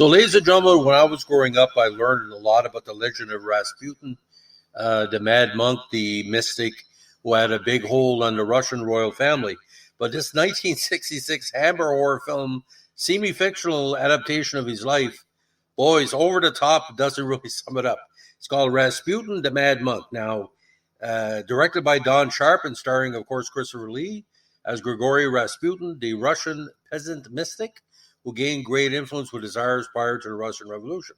So, ladies and gentlemen, when I was growing up, I learned a lot about the legend of Rasputin, the mad monk, the mystic who had a big hold on the Russian royal family. But this 1966 Hammer horror film, semi-fictional adaptation of his life, boys, over the top, doesn't really sum it up. It's called Rasputin, the Mad Monk. Now, directed by Don Sharp and starring, of course, Christopher Lee as Grigory Rasputin, the Russian peasant mystic who gained great influence with his Tsars prior to the Russian Revolution.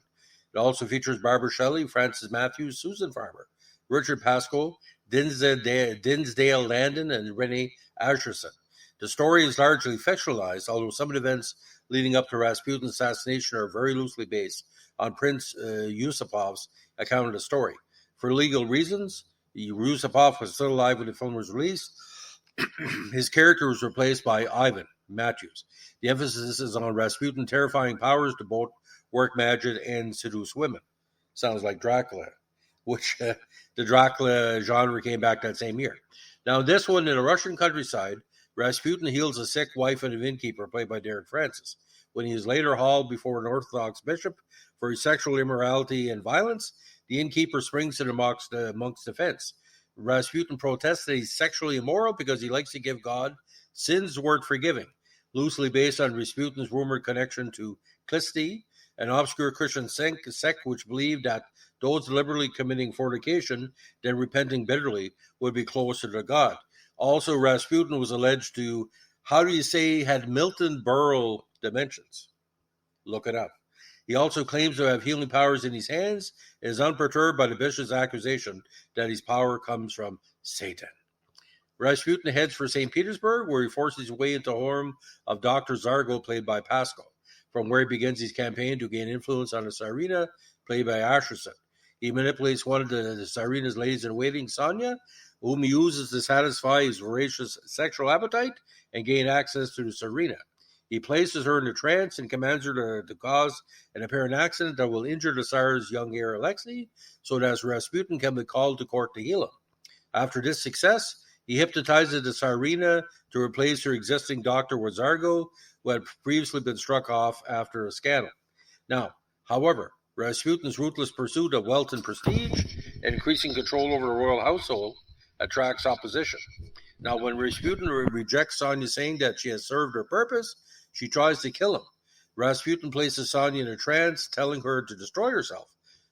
It also features Barbara Shelley, Francis Matthews, Susan Farmer, Richard Pascoe, Dinsdale Landon, and Renee Asherson. The story is largely fictionalized, although some of the events leading up to Rasputin's assassination are very loosely based on Prince Yusupov's account of the story. For legal reasons, Yusupov was still alive when the film was released. His character was replaced by Ivan Matthews. The emphasis is on Rasputin's terrifying powers to both work magic and seduce women. Sounds like Dracula, which the Dracula genre came back that same year. Now, this one, in the Russian countryside, Rasputin heals a sick wife and an innkeeper, played by Derek Francis. When he is later hauled before an Orthodox bishop for his sexual immorality and violence, the innkeeper springs to the monk's defense. Rasputin protests that he's sexually immoral because he likes to give God sins worth forgiving, loosely based on Rasputin's rumored connection to Klisti, an obscure Christian sect which believed that those deliberately committing fornication, then repenting bitterly, would be closer to God. Also, Rasputin was alleged to, had Milton Berle dimensions. Look it up. He also claims to have healing powers in his hands and is unperturbed by the bishop's accusation that his power comes from Satan. Rasputin heads for St. Petersburg, where he forces his way into the home of Dr. Zargo, played by Pascal, from where he begins his campaign to gain influence on the Tsarina, played by Asherson. He manipulates one of the Tsarina's ladies-in-waiting, Sonia, whom he uses to satisfy his voracious sexual appetite and gain access to the Tsarina. He places her in a trance and commands her to cause an apparent accident that will injure the Tsar's young heir Alexei, so that Rasputin can be called to court to heal him. After this success, he hypnotizes the Tsarina to replace her existing doctor with Zargo, who had previously been struck off after a scandal. Now, however, Rasputin's ruthless pursuit of wealth and prestige and increasing control over the royal household attracts opposition. Now, when Rasputin rejects Sonia, saying that she has served her purpose, she tries to kill him. Rasputin places Sonia in a trance, telling her to destroy herself.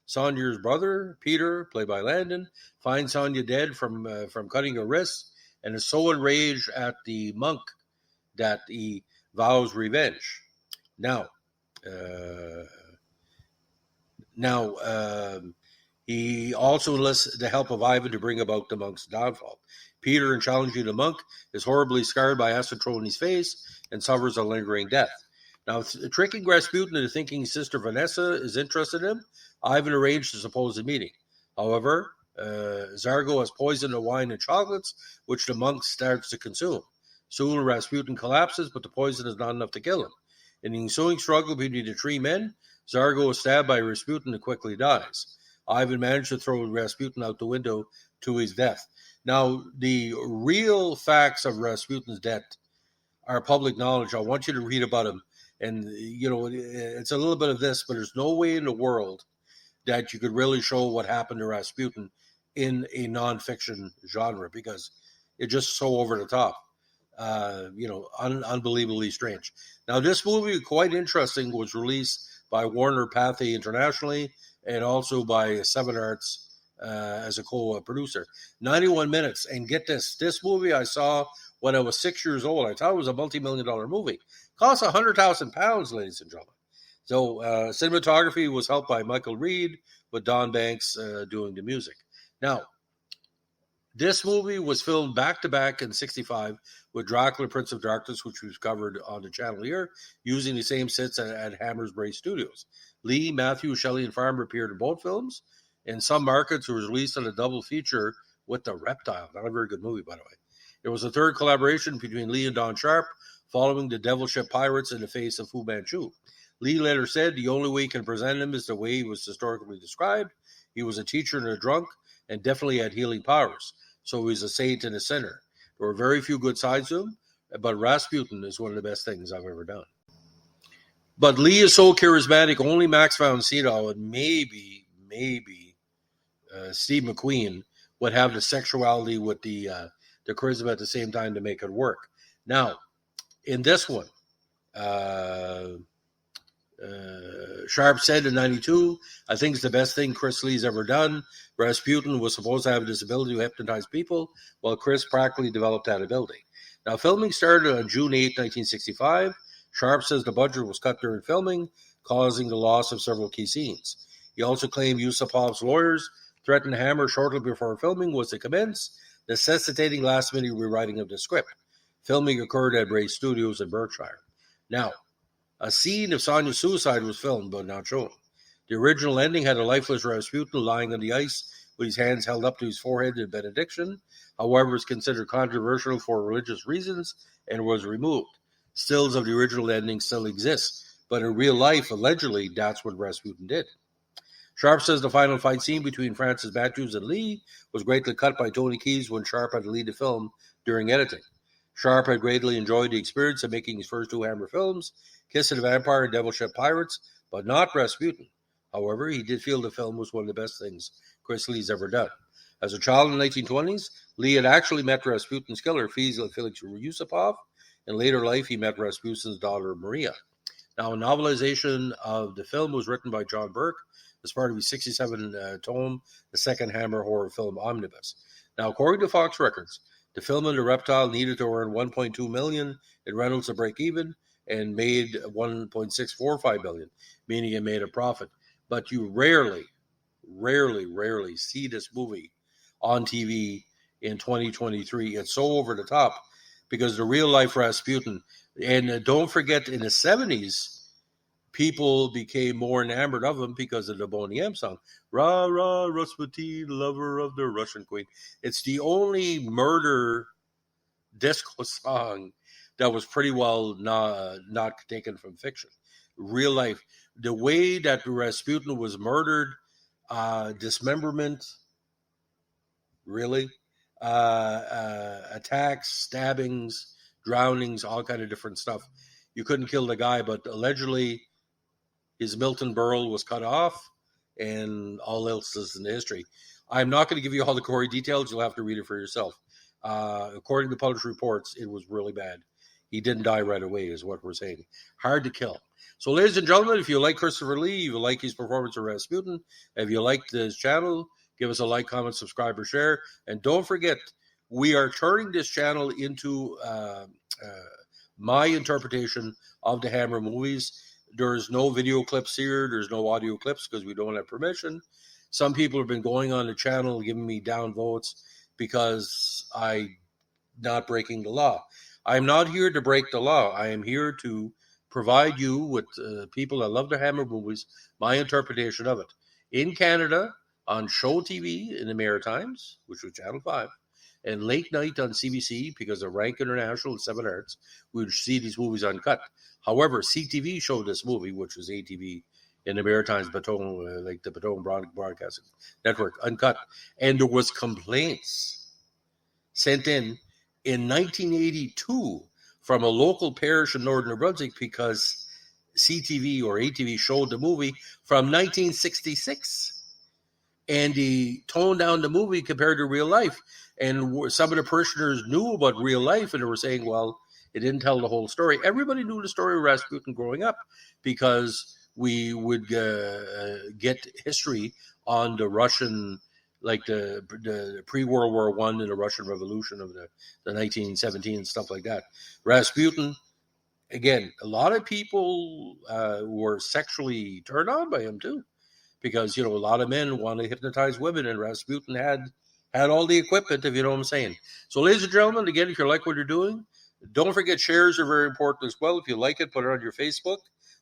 Sonia's brother, Peter, played by Landon, finds Sonia dead from cutting her wrists and is so enraged at the monk that he vows revenge. Now, he also enlists the help of Ivan to bring about the monk's downfall. Peter, in challenging the monk, is horribly scarred by acid thrown in his face and suffers a lingering death. Now, tricking Rasputin into thinking his sister Vanessa is interested in him, Ivan arranged a supposed meeting. However, Zargo has poisoned the wine and chocolates, which the monk starts to consume. Soon, Rasputin collapses, but the poison is not enough to kill him. In the ensuing struggle between the three men, Zargo is stabbed by Rasputin and quickly dies. Ivan managed to throw Rasputin out the window to his death. Now, the real facts of Rasputin's death are public knowledge. I want you to read about him. And, it's a little bit of this, but there's no way in the world that you could really show what happened to Rasputin in a nonfiction genre, because it's just so over the top, unbelievably strange. Now, this movie, quite interesting, was released by Warner Pathé internationally and also by Seven Arts as a co-producer. 91 minutes. And get this movie I saw when I was 6 years old. I thought it was a multi-million-dollar movie. Cost £100,000, ladies and gentlemen. So cinematography was helped by Michael Reed, with Don Banks doing the music. Now, this movie was filmed back-to-back in 1965 with Dracula, Prince of Darkness, which we've covered on the channel here, using the same sets at Hammersbury Studios. Lee, Matthew, Shelley, and Farmer appeared in both films. In some markets, it was released on a double feature with The Reptile. Not a very good movie, by the way. It was a third collaboration between Lee and Don Sharp, following the Devil Ship Pirates in the face of Fu Manchu. Lee later said the only way he can present him is the way he was historically described. He was a teacher and a drunk, and definitely had healing powers. So he's a saint and a sinner. There were very few good sides to him, but Rasputin is one of the best things I've ever done. But Lee is so charismatic, only Max von Sydow and maybe Steve McQueen would have the sexuality with the charisma at the same time to make it work. Now, in this one, Sharp said in 92, I think it's the best thing Chris Lee's ever done. Rasputin was supposed to have this ability to hypnotize people, while Chris practically developed that ability. Now, filming started on June 8, 1965. Sharp says the budget was cut during filming, causing the loss of several key scenes. He also claimed Yusupov's lawyers threatened Hammer shortly before filming was to commence, necessitating last-minute rewriting of the script. Filming occurred at Bray Studios in Berkshire. Now, a scene of Sonia's suicide was filmed but not shown. The original ending had a lifeless Rasputin lying on the ice with his hands held up to his forehead in benediction. However, it's considered controversial for religious reasons and was removed. Stills of the original ending still exist, but in real life, allegedly, that's what Rasputin did. Sharp says the final fight scene between Francis Matthews and Lee was greatly cut by Tony Keyes when Sharp had to lead the film during editing. Sharp had greatly enjoyed the experience of making his first two Hammer films, Kiss of the Vampire and Devil Ship Pirates, but not Rasputin. However, he did feel the film was one of the best things Chris Lee's ever done. As a child in the 1920s, Lee had actually met Rasputin's killer, Felix Yusupov. In later life, he met Rasputin's daughter, Maria. Now, a novelization of the film was written by John Burke as part of his 67-tome, The Second Hammer horror film omnibus. Now, according to Fox Records, the film and the reptile needed to earn $1.2 million in rentals to break even and made $1.645 billion, meaning it made a profit. But you rarely see this movie on TV in 2023. It's so over the top because the real life Rasputin, and don't forget in the 70s, people became more enamored of him because of the Boney M song. Ra, ra, Rasputin, lover of the Russian queen. It's the only murder disco song that was pretty well not taken from fiction. Real life. The way that Rasputin was murdered, dismemberment, really, attacks, stabbings, drownings, all kind of different stuff. You couldn't kill the guy, but allegedly his Milton Berle was cut off, and all else is in the history. I'm not going to give you all the gory details. You'll have to read it for yourself. According to published reports, it was really bad. He didn't die right away, is what we're saying. Hard to kill. So, ladies and gentlemen, if you like Christopher Lee, if you like his performance of Rasputin, if you liked his channel, give us a like, comment, subscribe, or share. And don't forget, we are turning this channel into my interpretation of the Hammer movies. There's no video clips here. There's no audio clips because we don't have permission. Some people have been going on the channel giving me down votes because I'm not breaking the law. I'm not here to break the law. I am here to provide you with people that love the Hammer movies, my interpretation of it. In Canada, on Show TV in the Maritimes, which was Channel 5, and late night on CBC, because of Rank International and Seven Arts, we would see these movies uncut. However, CTV showed this movie, which was ATV in the Maritimes, Baton, like the Baton Broadcasting Network, uncut. And there was complaints sent in 1982 from a local parish in northern New Brunswick because CTV or ATV showed the movie from 1966. And he toned down the movie compared to real life. And some of the parishioners knew about real life, and they were saying, well, it didn't tell the whole story. Everybody knew the story of Rasputin growing up because we would get history on the Russian, like the pre-World War I and the Russian Revolution of the 1917 and stuff like that. Rasputin, again, a lot of people were sexually turned on by him too, because, you know, a lot of men want to hypnotize women, and Rasputin had all the equipment, if you know what I'm saying. So, ladies and gentlemen, again, if you like what you're doing, don't forget shares are very important as well. If you like it, put it on your Facebook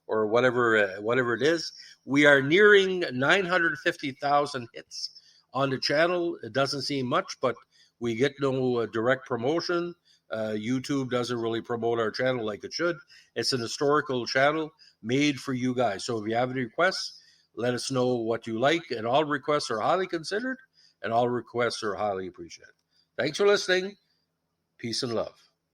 or whatever it is. We are nearing 950,000 hits on the channel. It doesn't seem much, but we get no direct promotion. YouTube doesn't really promote our channel like it should. It's an historical channel made for you guys. So if you have any requests, let us know what you like. And all requests are highly considered, and all requests are highly appreciated. Thanks for listening. Peace and love.